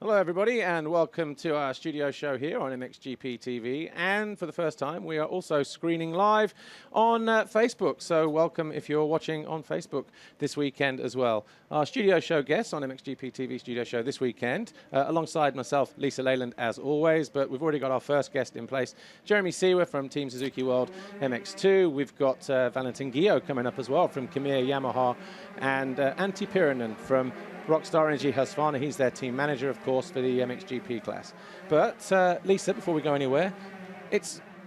Hello everybody and welcome to our studio show here on MXGP TV, and for the first time we are also screening live on Facebook, so welcome if you're watching on Facebook this weekend as well. Our studio show guests on MXGP TV studio show this weekend, alongside myself, Lisa Leyland as always, but we've already got our first guest in place, Jeremy Seewer from Team Suzuki World MX2. We've got Valentin Guillod coming up as well from Khmer Yamaha, and Antti Pyrhonen from Rockstar Energy Husqvarna. He's their team manager, of course, for the MXGP class. But Lisa, before we go anywhere,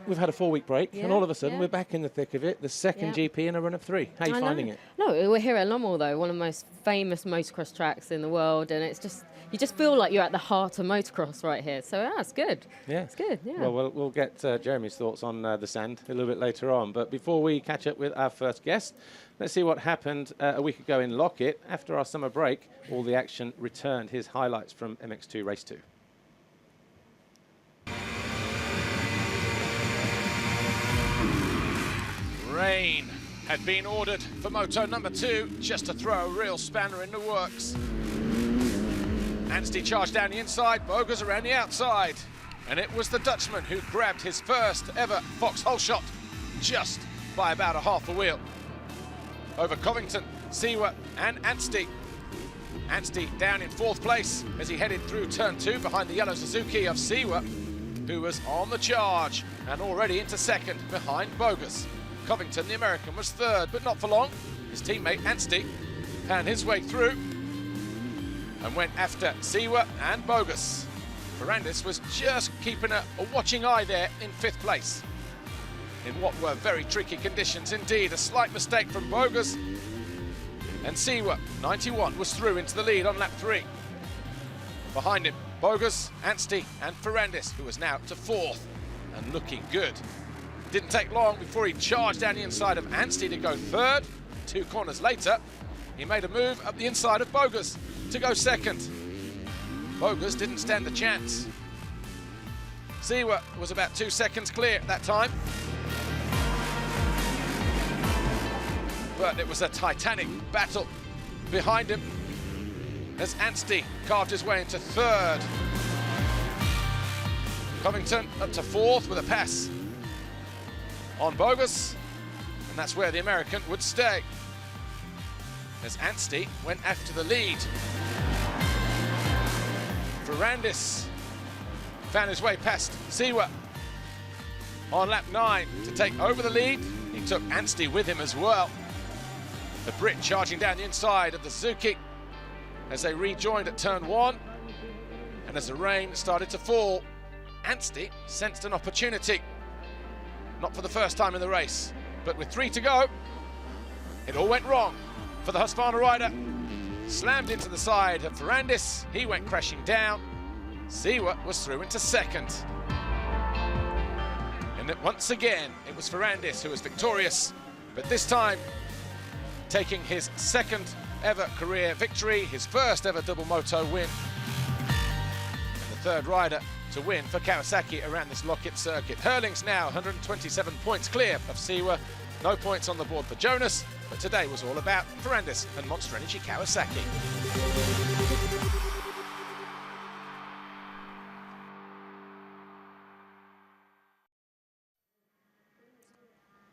we've had a 4-week break, and all of a sudden we're back in the thick of it. The second GP in a run of 3. How are you finding it? No, we're here at Lommel, though, one of the most famous motocross tracks in the world, and it's just, you just feel like you're at the heart of motocross right here. So yeah, it's good. Yeah, it's good. Yeah. Well, we'll get Jeremy's thoughts on the sand a little bit later on. But before we catch up with our first guest, let's see what happened a week ago in Lockett. After our summer break, all the action returned. Here's highlights from MX2 Race 2. Rain had been ordered for moto number 2, just to throw a real spanner in the works. Anstey charged down the inside, Bogus around the outside. And it was the Dutchman who grabbed his first ever foxhole shot, just by about a half a wheel. Over Covington, Seewer and Anstey. Anstey down in 4th place as he headed through turn 2 behind the yellow Suzuki of Seewer, who was on the charge and already into 2nd behind Bogus. Covington, the American, was 3rd, but not for long. His teammate Anstey found his way through and went after Seewer and Bogus. Ferrandis was just keeping a watching eye there in 5th place. In what were very tricky conditions indeed. A slight mistake from Bogus, and Seewer, 91, was through into the lead on lap 3. Behind him, Bogus, Anstey and Ferrandis, who was now to 4th and looking good. Didn't take long before he charged down the inside of Anstey to go 3rd. 2 corners later, he made a move up the inside of Bogus to go 2nd. Bogus didn't stand a chance. Seewer was about 2 seconds clear at that time. But it was a titanic battle behind him as Anstey carved his way into 3rd. Covington up to 4th with a pass on Bogus, and that's where the American would stay as Anstey went after the lead. Ferrandis found his way past Seewer on lap 9 to take over the lead. He took Anstey with him as well. The Brit charging down the inside of the Suzuki as they rejoined at turn 1, and as the rain started to fall, Anstey sensed an opportunity. Not for the first time in the race, but with 3 to go, it all went wrong for the Husqvarna rider. Slammed into the side of Ferrandis, he went crashing down. Seewer was through into 2nd. And once again, it was Ferrandis who was victorious, but this time taking his 2nd ever career victory, his 1st ever double moto win, and the 3rd rider to win for Kawasaki around this Lockett circuit. Hurling's now 127 points clear of Seewer. No points on the board for Jonas, but today was all about Ferrandis and Monster Energy Kawasaki.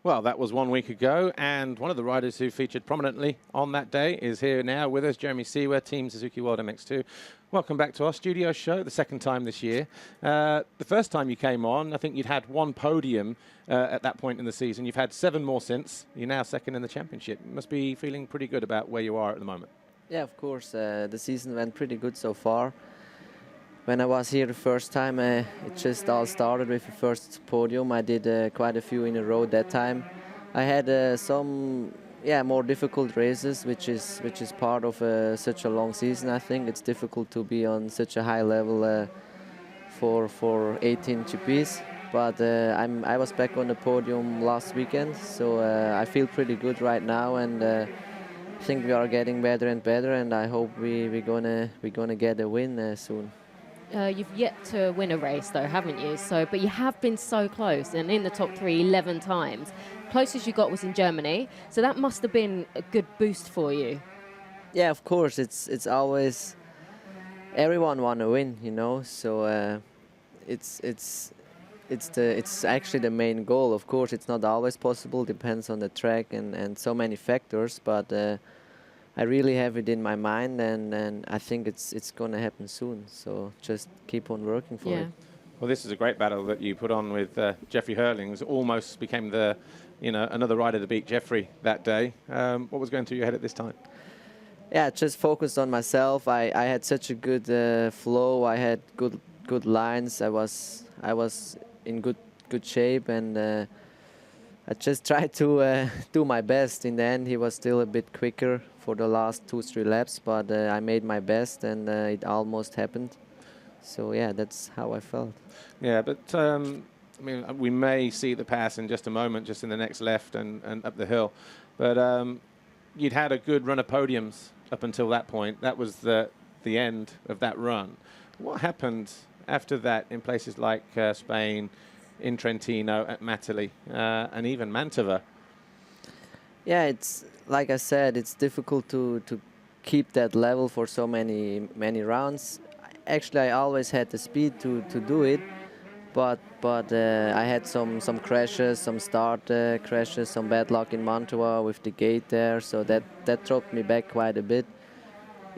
Well, that was 1 week ago, and one of the riders who featured prominently on that day is here now with us, Jeremy Seewer, Team Suzuki World MX2. Welcome back to our studio show, the 2nd time this year. The first time you came on, I think you'd had 1 podium at that point in the season. You've had 7 more since. You're now 2nd in the championship. You must be feeling pretty good about where you are at the moment. Yeah, of course. The season went pretty good so far. When I was here the first time, it just all started with the first podium. I did quite a few in a row that time. I had some more difficult races, which is part of such a long season. I think it's difficult to be on such a high level for 18 GPs. But I was back on the podium last weekend, so I feel pretty good right now, and I think we are getting better and better, and I hope we're gonna get a win soon. You've yet to win a race, though, haven't you? But you have been so close, and in the top 3 11 times. Closest you got was in Germany, so that must have been a good boost for you. Yeah, of course. It's always everyone want to win, you know. So it's actually the main goal. Of course, it's not always possible. Depends on the track and so many factors. But I really have it in my mind, and I think it's going to happen soon. So just keep on working for it. Well, this is a great battle that you put on with Jeffrey Hurlings. Almost became the, another rider to beat Jeffrey that day. What was going through your head at this time? Yeah, just focused on myself. I had such a good flow. I had good lines. I was in good shape, and I just tried to do my best. In the end, he was still a bit quicker for the last 2-3 laps, but I made my best, and it almost happened. So yeah, that's how I felt. Yeah, but we may see the pass in just a moment, just in the next left and up the hill. But you'd had a good run of podiums up until that point. That was the end of that run. What happened after that in places like Spain, in Trentino, at Matterley, and even Mantova? Yeah, it's like I said, it's difficult to keep that level for so many rounds. Actually, I always had the speed to do it, but I had some crashes, some start crashes, some bad luck in Mantova with the gate there, so that dropped me back quite a bit.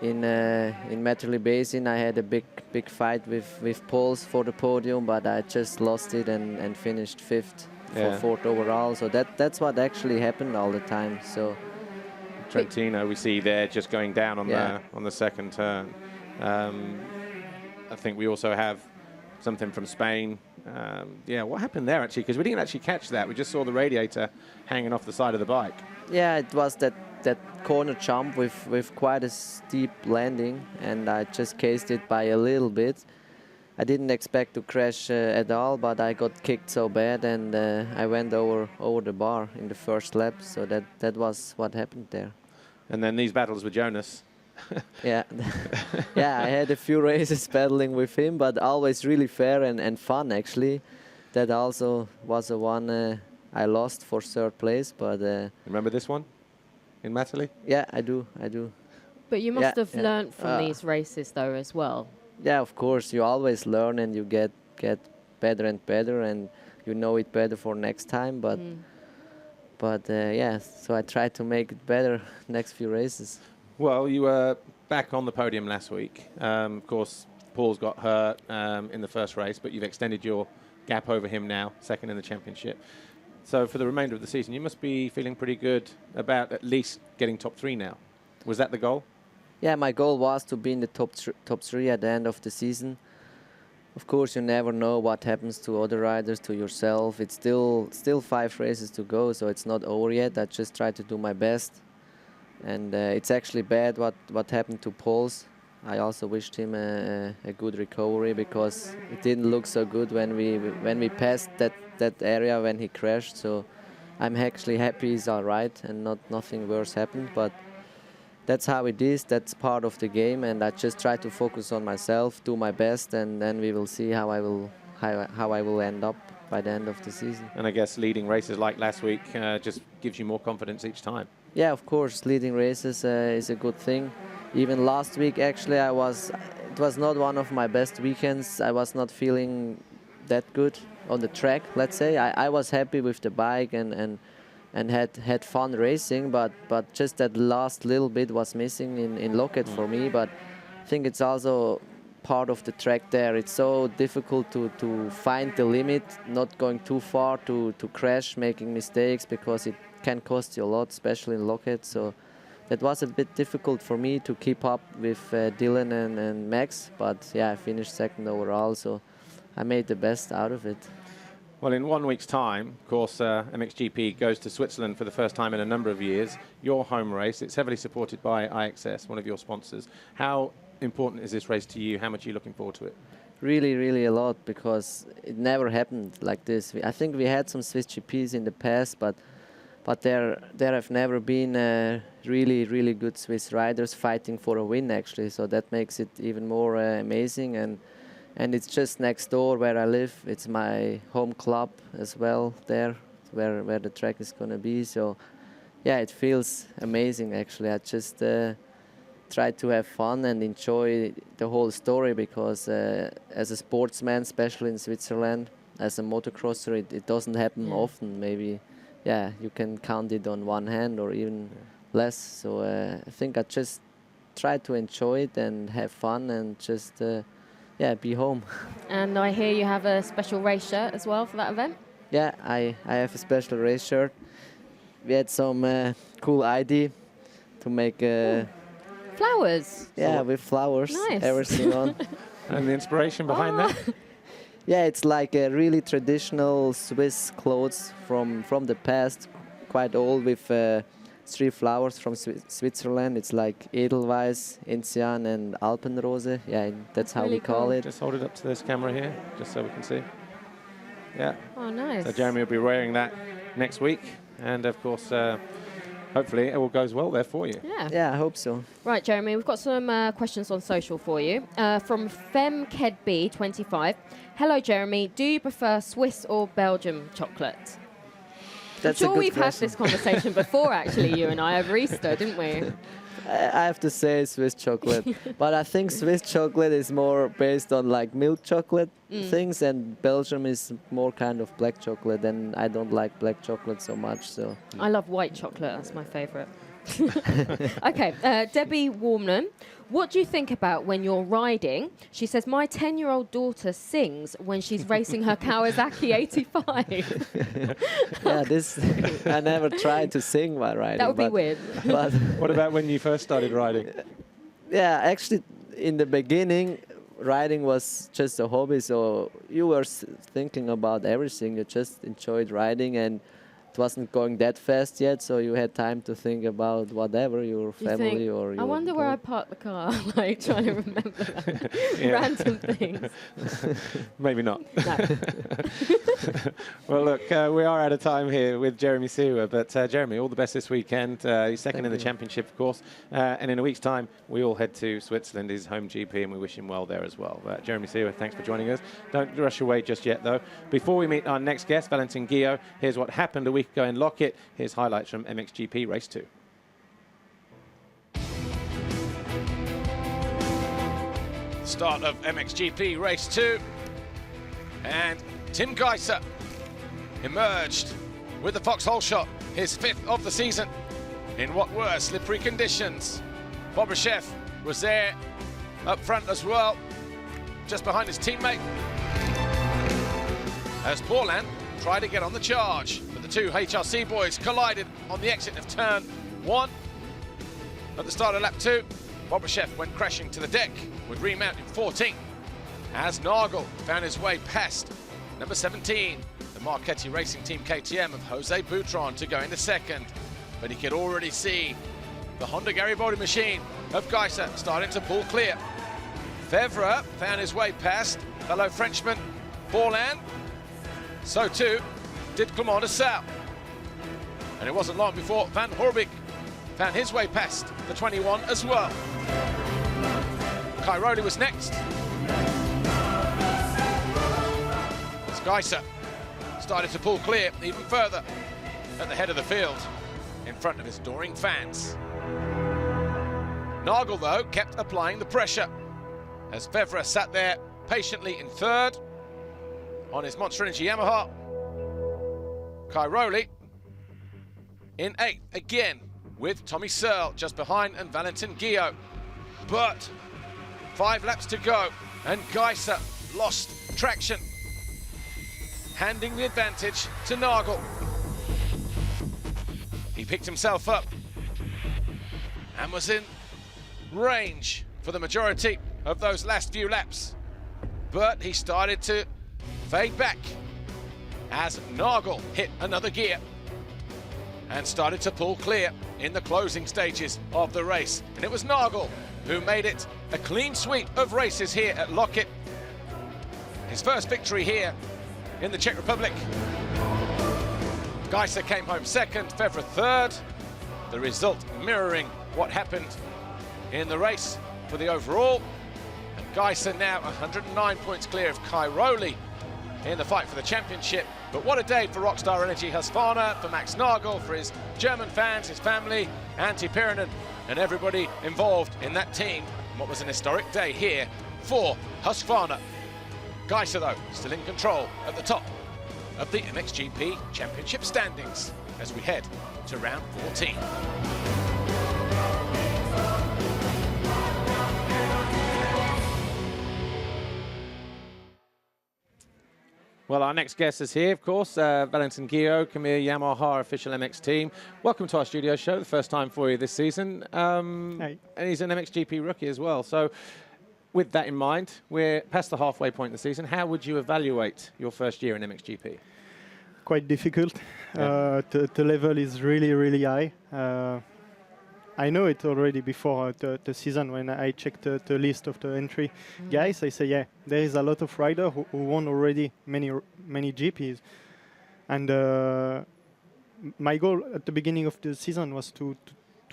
In Matterley Basin, I had a big fight with Poles for the podium, but I just lost it and finished 5th for 4th overall. So that's what actually happened all the time. So Trentino, we see there just going down on the second turn. I think we also have something from Spain. What happened there actually? Because we didn't actually catch that. We just saw the radiator hanging off the side of the bike. Yeah, it was that corner jump with quite a steep landing, and I just cased it by a little bit. I didn't expect to crash at all, but I got kicked so bad, and I went over the bar in the first lap. So that was what happened there. And then these battles with Jonas. Yeah, I had a few races battling with him, but always really fair and fun actually. That also was the one I lost for 3rd place. But remember this one in Matterley? Yeah, I do. But you must have learned from these races though as well. Yeah, of course. You always learn, and you get better and better, and you know it better for next time. But so I try to make it better next few races. Well, you were back on the podium last week. Of course, Paul's got hurt in the first race, but you've extended your gap over him now, 2nd in the championship. So for the remainder of the season, you must be feeling pretty good about at least getting top 3 now. Was that the goal? Yeah, my goal was to be in the top 3 at the end of the season. Of course, you never know what happens to other riders, to yourself. It's still 5 races to go, so it's not over yet. I just try to do my best. And it's actually bad what happened to Pauls. I also wished him a good recovery, because it didn't look so good when we passed that area when he crashed. So I'm actually happy he's all right and nothing worse happened. But that's how it is. That's part of the game, and I just try to focus on myself, do my best, and then we will see how I will end up by the end of the season. And I guess leading races like last week just gives you more confidence each time. Yeah, of course, leading races is a good thing. Even last week, actually, it was not one of my best weekends. I was not feeling that good on the track, let's say. I was happy with the bike and had fun racing, but just that last little bit was missing in Loket for me. But I think it's also part of the track there. It's so difficult to find the limit, not going too far to crash, making mistakes, because it can cost you a lot, especially in Loket. So that was a bit difficult for me to keep up with Dylan and Max. But yeah, I finished 2nd overall, so I made the best out of it. Well, in 1 week's time, of course, MXGP goes to Switzerland for the first time in a number of years. Your home race, it's heavily supported by IXS, one of your sponsors. How important is this race to you? How much are you looking forward to it? Really, really a lot, because it never happened like this. I think we had some Swiss GPs in the past, but there have never been really, really good Swiss riders fighting for a win, actually. So that makes it even more amazing. And it's just next door where I live. It's my home club as well there, where the track is going to be. So yeah, it feels amazing, actually. I just try to have fun and enjoy the whole story, because as a sportsman, especially in Switzerland, as a motocrosser, it doesn't happen often. Maybe, you can count it on one hand or even less. So I think I just try to enjoy it and have fun and just be home. And I hear you have a special race shirt as well for that event? Yeah, I have a special race shirt. We had some cool idea to make flowers. Yeah, with flowers, Nice. everything on. And the inspiration behind that? Yeah, it's like a really traditional Swiss clothes from the past, quite old, with 3 flowers from Switzerland. It's like Edelweiss, Enzian and Alpenrose. Yeah, that's how Really we call cool. it. Just hold it up to this camera here, just so we can see. Yeah. Oh, nice. So Jeremy will be wearing that next week. And of course, hopefully it all goes well there for you. Yeah. Yeah, I hope so. Right, Jeremy, we've got some questions on social for you. From FemKedB25. Hello, Jeremy. Do you prefer Swiss or Belgium chocolate? That's I'm a sure good we've had question. this conversation before, actually, you and I, over Easter, didn't we? I have to say Swiss chocolate, but I think Swiss chocolate is more based on like milk chocolate things, and Belgium is more kind of black chocolate, and I don't like black chocolate so much. So I love white chocolate. That's my favourite. Okay, Debbie Warmnan, what do you think about when you're riding? She says, my 10-year-old daughter sings when she's racing her Kawasaki 85. yeah, this I never tried to sing while riding. That would be but- weird. But What about when you first started riding? yeah, actually, in the beginning, riding was just a hobby. So you were thinking about everything. You just enjoyed riding, and it wasn't going that fast yet. So you had time to think about whatever, your You family think, or your. I wonder where I boat. parked the car, like trying to remember that. Yeah. Random things. Maybe not. No. Well, look, we are out of time here with Jeremy Seewer, but Jeremy, all the best this weekend. He's second Thank in the you. championship, of course, and in a week's time, we all head to Switzerland, his home GP, and we wish him well there as well. Jeremy Seewer, thanks for joining us. Don't rush away just yet, though. Before we meet our next guest, Valentin Guillod, here's what happened a week ago in Lockett. Here's highlights from MXGP Race 2. Start of MXGP Race 2. And Tim Geiser emerged with the foxhole shot, his 5th of the season, in what were slippery conditions. Bobryshev was there up front as well, just behind his teammate, as Pyrhonen tried to get on the charge, but the two HRC boys collided on the exit of turn 1. At the start of lap 2, Bobryshev went crashing to the deck, would remount in 14th, as Nagel found his way past number 17, the Marchetti Racing Team KTM of Jose Boutron, to go into 2nd. But he could already see the Honda Garibaldi machine of Geiser starting to pull clear. Fevre found his way past fellow Frenchman Pyrhonen. So too did Clément de Saux. And it wasn't long before Van Horbik found his way past the 21 as well. Pyrhonen was next. As Geiser started to pull clear even further at the head of the field in front of his adoring fans. Nagel, though, kept applying the pressure as Fevre sat there patiently in 3rd on his Monster Energy Yamaha. Pyrhonen in 8th again with Tommy Searle just behind and Valentin Guillod. But 5 laps to go and Geiser lost traction, handing the advantage to Nagel. He picked himself up and was in range for the majority of those last few laps. But he started to fade back as Nagel hit another gear and started to pull clear in the closing stages of the race. And it was Nagel who made it a clean sweep of races here at Lockett. His first victory here in the Czech Republic. Geiser came home 2nd, Fevre 3rd. The result mirroring what happened in the race for the overall. And Geiser now 109 points clear of Pyrhonen in the fight for the championship. But what a day for Rockstar Energy Husqvarna, for Max Nagel, for his German fans, his family, Antti Pyrhonen and everybody involved in that team. What was an historic day here for Husqvarna. Geiser, though, still in control at the top of the MXGP Championship standings as we head to round 14. Well, our next guest is here, of course, Valentin Guillod, Khmer Yamaha official MX team. Welcome to our studio show, the first time for you this season. Hi. And he's an MXGP rookie as well. So with that in mind, we're past the halfway point in the season. How would you evaluate your first year in MXGP? Quite difficult. Yeah. The level is really, really high. I know it already before the season when I checked the list of the entry guys. I say, yeah, there is a lot of riders who won already many GPs. And my goal at the beginning of the season was to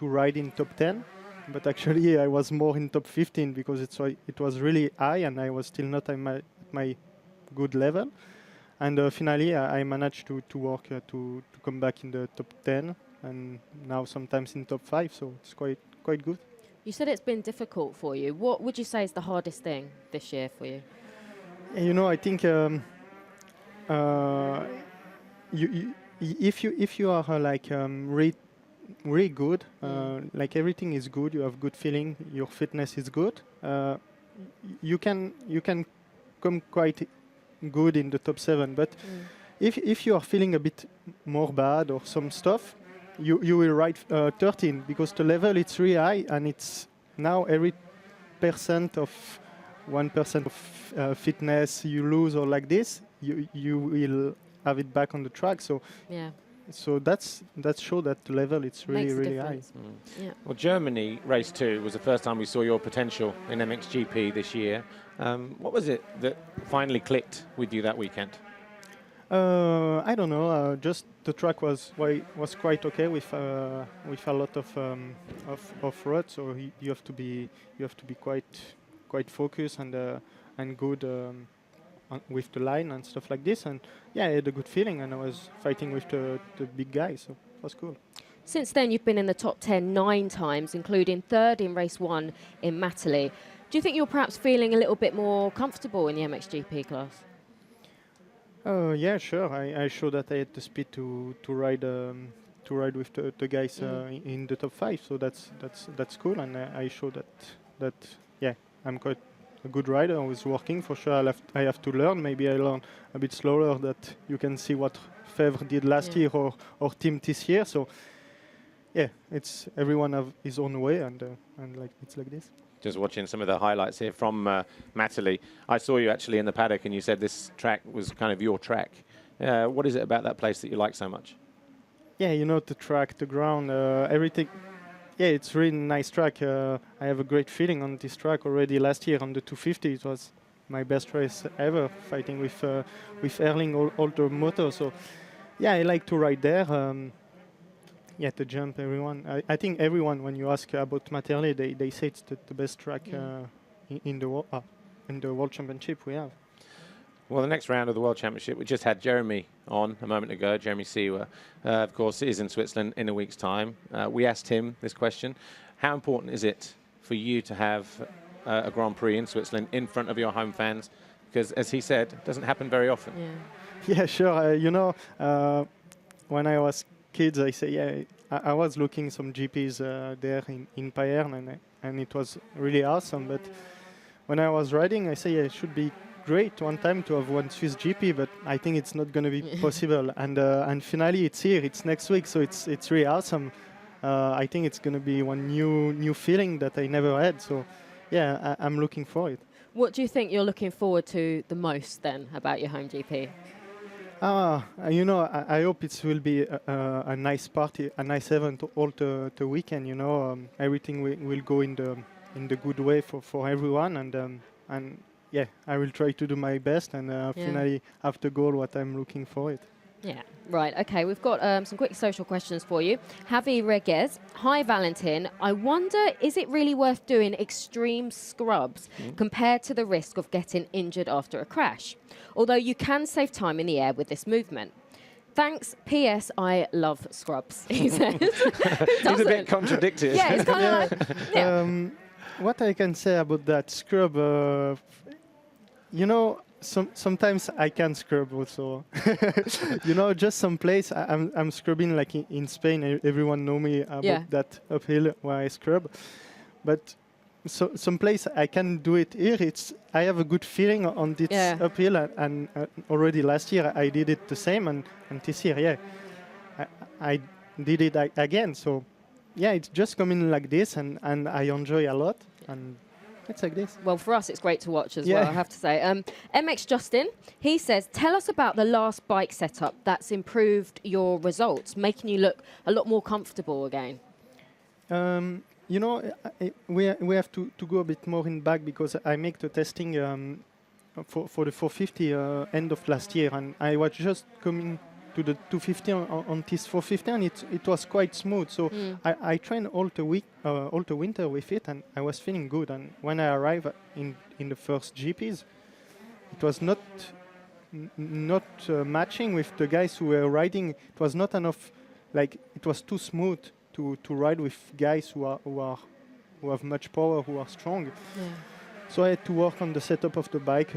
ride in top 10. But actually, I was more in top 15 because it was really high and I was still not at my good level. And finally, I managed to work to come back in the top 10. And now sometimes in top 5, so it's quite good. You said it's been difficult for you. What would you say is the hardest thing this year for you? You know, I think if you are really good, like everything is good, you have good feeling, your fitness is good, you can come quite good in the top 7. But if you are feeling a bit more bad or some stuff, you will ride 13 because the level it's really high and it's now every percent of 1% of fitness you lose or like this, you will have it back on the track. So Yeah. so that show that the level it's Makes a really high. difference. Yeah. Well, Germany race 2 was the first time we saw your potential in MXGP this year. What was it that finally clicked with you that weekend? I don't know. Just the track was quite okay with a lot of road. So you have to be quite focused and good with the line and stuff like this. And yeah, I had a good feeling, and I was fighting with the big guys, so it was cool. Since then, you've been in the top 10 9 times, including 3rd in race 1 in Matterley. Do you think you're perhaps feeling a little bit more comfortable in the MXGP class? Yeah, sure. I showed that I had the speed to ride with the guys in the top 5. So that's cool, and I showed that yeah, I'm quite a good rider. I was working for sure. I have to learn. Maybe I learn a bit slower. That you can see what Favre did last year or Tim this year. So yeah, it's everyone have his own way, and like it's like this. Just watching some of the highlights here from Matterley. I saw you actually in the paddock and you said this track was kind of your track. What is it about that place that you like so much? Yeah, you know, the track, the ground, everything. Yeah, it's really nice track. I have a great feeling on this track already. Last year on the 250, it was my best race ever, fighting with Erling, all the motors. So yeah, I like to ride there. Yeah, the jump, everyone. I think everyone, when you ask about Matterley, they say it's the best track in the World Championship we have. Well, the next round of the World Championship, we just had Jeremy on a moment ago, Jeremy Seewer. Of course, is in Switzerland in a week's time. We asked him this question. How important is it for you to have a Grand Prix in Switzerland in front of your home fans? Because, as he said, it doesn't happen very often. Yeah, sure. You know, when I was kids, I say, yeah, I was looking some GPs there in Pyrhonen, and it was really awesome. But when I was riding, I say, yeah, it should be great one time to have one Swiss GP, but I think it's not going to be possible. And finally, it's here. It's next week, so it's really awesome. I think it's going to be one new feeling that I never had. So, yeah, I'm looking for it. What do you think you're looking forward to the most then about your home GP? You know, I hope it will be a nice party, a nice event all the weekend. You know, everything will go in the good way for everyone, and yeah, I will try to do my best and finally have the goal what I'm looking for it. Yeah, right. Okay, we've got some quick social questions for you. Javi Reguez. Hi, Valentin. I wonder, is it really worth doing extreme scrubs compared to the risk of getting injured after a crash? Although you can save time in the air with this movement. Thanks. P.S. I love scrubs. He says. He's a bit contradicted. Yeah, it's kind of like. Yeah. What I can say about that scrub, you know, sometimes I can scrub also. You know, just some place I'm scrubbing like in Spain. Everyone know me about that uphill where I scrub, but some place I can do it here. I have a good feeling on this uphill, and already last year I did it the same, and this year, I did it again. So yeah, it's just coming like this, and I enjoy a lot, and it's like this. Well, for us, it's great to watch as well, I have to say. MX Justin, he says, tell us about the last bike setup that's improved your results, making you look a lot more comfortable again. You know, we have to go a bit more in back because I make the testing for the 450 end of last year, and I was just coming to the 250 on this 450, and it was quite smooth. So I trained all the winter with it, and I was feeling good. And when I arrived in the first GPs, it was not matching with the guys who were riding. It was not enough. Like, it was too smooth to ride with guys who have much power, who are strong. Yeah. So I had to work on the setup of the bike,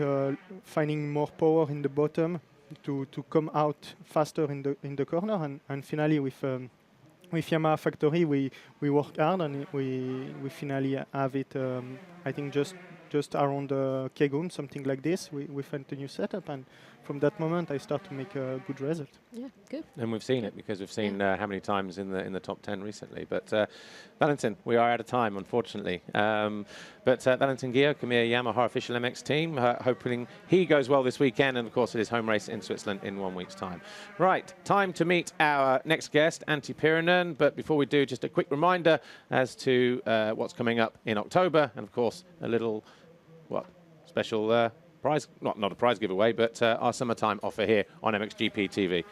finding more power in the bottom to come out faster in the corner, and finally with Yamaha Factory we worked hard, and we finally have it. I think just around Kegun, something like this. We found a new setup, and from that moment I start to make a good result. Yeah, good. And we've seen it because we've seen how many times in the top 10 recently. But Valentin, we are out of time, unfortunately. But Valentin Guillod, Khmer Yamaha official MX team, hoping he goes well this weekend, and of course it is home race in Switzerland in 1 week's time. Right, time to meet our next guest, Antti Pyrhonen. But before we do, just a quick reminder as to what's coming up in October, and of course a little special prize, not a prize giveaway, but our summertime offer here on MXGP TV.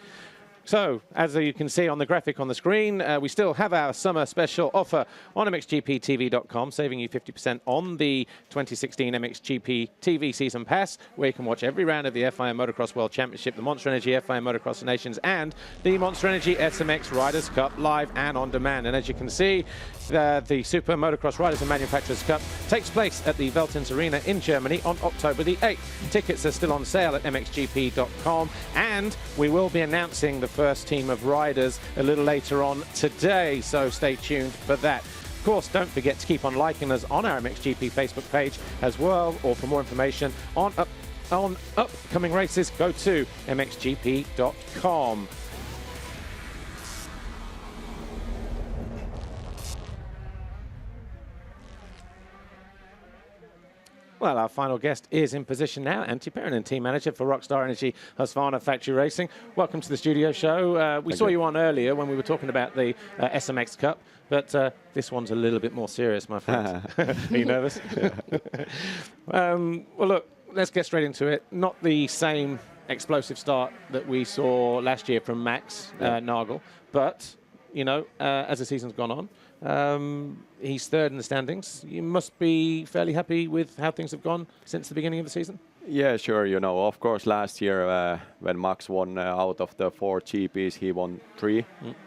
So, as you can see on the graphic on the screen, we still have our summer special offer on MXGPTV.com, saving you 50% on the 2016 MXGP TV Season Pass, where you can watch every round of the FIM Motocross World Championship, the Monster Energy FIM Motocross Nations, and the Monster Energy SMX Riders Cup live and on demand. And as you can see, the Super Motocross Riders and Manufacturers Cup takes place at the Veltins Arena in Germany on October the 8th. Tickets are still on sale at MXGP.com, and we will be announcing the first team of riders a little later on today, so stay tuned for that. Of course, don't forget to keep on liking us on our MXGP Facebook page as well, or for more information on upcoming races, go to MXGP.com. Well, our final guest is in position now, Antti Pyrhonen, team manager for Rockstar Energy Husqvarna Factory Racing. Welcome to the studio show. We saw you on earlier when we were talking about the SMX Cup, but this one's a little bit more serious, my friend. Are you nervous? Well, look, let's get straight into it. Not the same explosive start that we saw last year from Max Nagel, but, you know, as the season's gone on, he's third in the standings. You must be fairly happy with how things have gone since the beginning of the season? Yeah, sure. You know, of course, last year when Max won out of the 4 GPs, he won 3.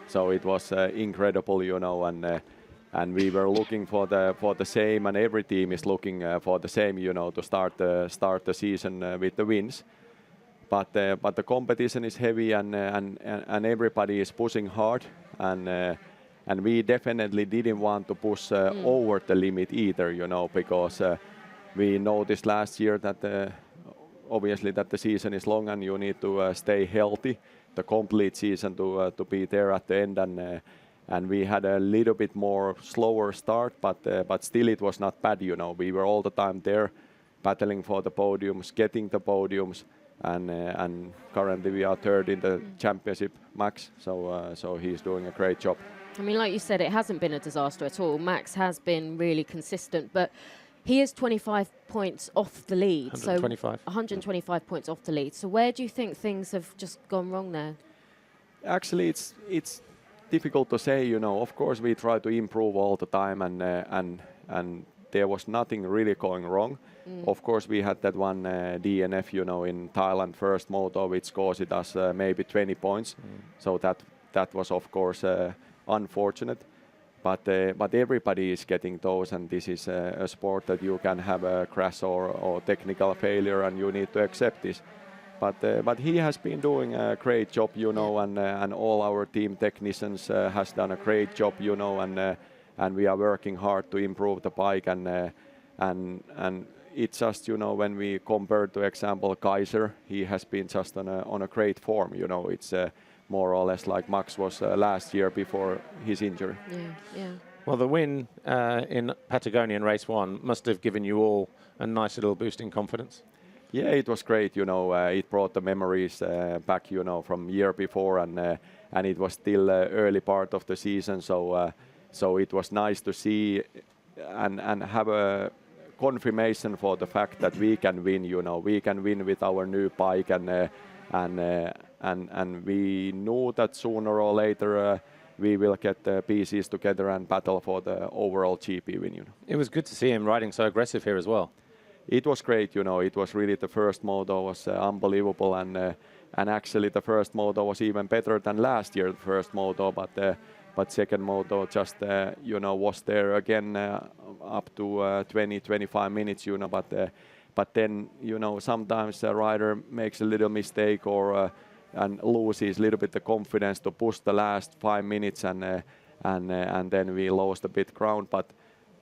So it was incredible, you know, and we were looking for the same, and every team is looking for the same, you know, to start the season with the wins. But the competition is heavy, and everybody is pushing hard, and we definitely didn't want to push over the limit either, you know, because we noticed last year that obviously that the season is long and you need to stay healthy, the complete season to be there at the end, and we had a little bit more slower start, but still it was not bad, you know. We were all the time there, battling for the podiums, getting the podiums, and currently we are third in the championship, Max. So he's doing a great job. I mean, like you said, it hasn't been a disaster at all. Max has been really consistent, but he is 25 points off the lead. 125. So 125 points off the lead. So where do you think things have just gone wrong there? Actually, it's difficult to say, you know. Of course, we try to improve all the time, and there was nothing really going wrong. Of course, we had that one DNF, you know, in Thailand first moto, which caused us maybe 20 points. So that was, of course, unfortunate. But everybody is getting those, and this is a sport that you can have a crash or technical failure, and you need to accept this. But he has been doing a great job, you know, and all our team technicians has done a great job, you know, and we are working hard to improve the bike, and it's just, you know, when we compare, to example, Kaiser, he has been just on a great form, you know. It's more or less like Max was last year before his injury. Yeah. Well, the win in Patagonia in race 1 must have given you all a nice little boost in confidence. Yeah, it was great, you know. It brought the memories back, you know, from year before, and it was still early part of the season, so it was nice to see and have a confirmation for the fact that we can win, you know. We can win with our new bike, and we knew that sooner or later we will get the pieces together and battle for the overall GP win, you know. It was good to see him riding so aggressive here as well. It was great, you know. It was really, the first moto was unbelievable, and actually the first moto was even better than last year, the first moto, but second moto just you know, was there again up to 20-25 minutes, you know. But then, you know, sometimes a rider makes a little mistake or and loses a little bit the confidence to push the last 5 minutes, and then we lost a bit ground. But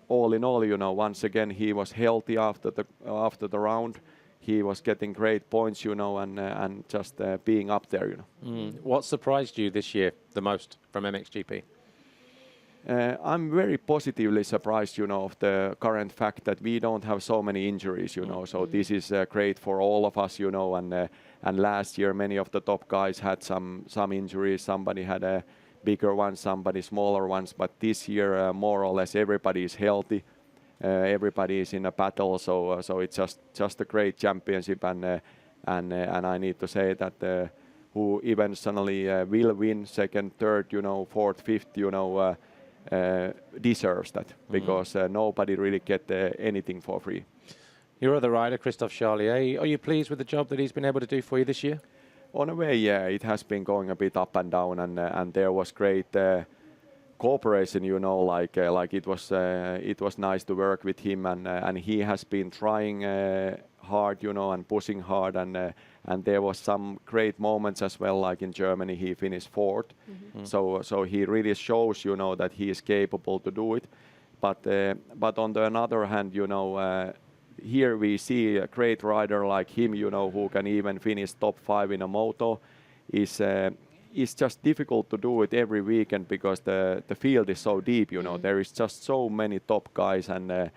all in all, you know, once again he was healthy after the round. He was getting great points, you know, and just being up there, you know. What surprised you this year the most from MXGP? I'm very positively surprised, you know, of the current fact that we don't have so many injuries, you know. So this is great for all of us, you know. And last year many of the top guys had some injuries. Somebody had a bigger ones, somebody smaller ones. But this year more or less everybody is healthy. Everybody is in a battle. So it's just a great championship. And I need to say that who eventually will win second, third, you know, fourth, fifth, you know. Deserves that, because nobody really get anything for free. Your other rider, Christophe Charlier, are you pleased with the job that he's been able to do for you this year? On a way, yeah, it has been going a bit up and down, and there was great cooperation, you know, like it was nice to work with him, and he has been trying hard, you know, and pushing hard, and there was some great moments as well, like in Germany he finished fourth. So he really shows, you know, that he is capable to do it. But on the other hand, you know, here we see a great rider like him, you know, who can even finish top 5 in a moto. It's just difficult to do it every weekend because the field is so deep, you know. There is just so many top guys, and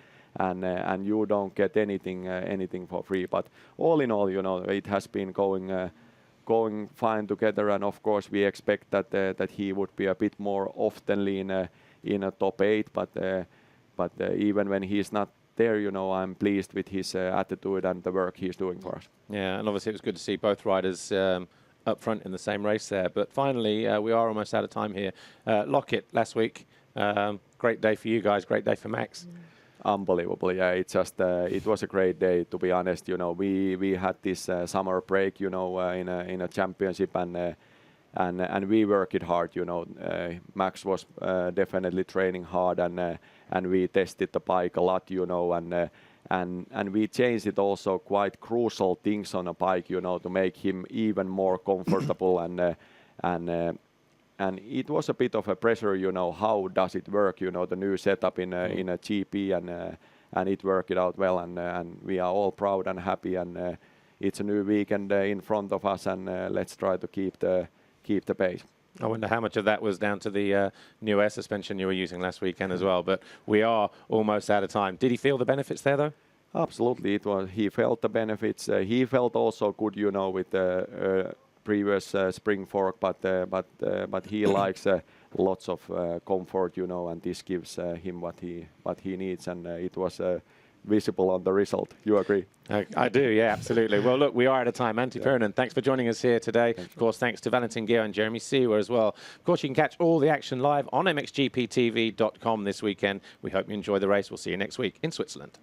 you don't get anything for free. But all in all, you know, it has been going fine together, and of course we expect that he would be a bit more oftenly in a top 8. But even when he's not there, you know, I'm pleased with his attitude and the work he's doing for us. Yeah, and obviously it was good to see both riders up front in the same race there. But finally, we are almost out of time here. Lockett last week, great day for you guys, great day for Max. Unbelievable, yeah. It's just it was a great day, to be honest. You know, we had this summer break, you know, in a championship, and we worked hard. You know, Max was definitely training hard, and we tested the bike a lot, you know, and we changed it also quite crucial things on a bike, you know, to make him even more comfortable, and it was a bit of a pressure, you know, how does it work, you know, the new setup in a GP, and it worked out well, and we are all proud and happy, and it's a new weekend in front of us, and let's try to keep the pace. I wonder how much of that was down to the new air suspension you were using last weekend as well, but we are almost out of time. Did he feel the benefits there, though? Absolutely, he felt the benefits. He felt also good, you know, with the previous spring fork, but he likes lots of comfort, you know, and this gives him what he needs, and it was a visible on the result. You agree? I do, yeah, absolutely. Well, look, we are out of time. Antti Pyrhonen, thanks for joining us here today. Of course, thanks to Valentin Guillod and Jeremy Seewer as well. Of course, you can catch all the action live on mxgptv.com this weekend. We hope you enjoy the race. We'll see you next week in Switzerland.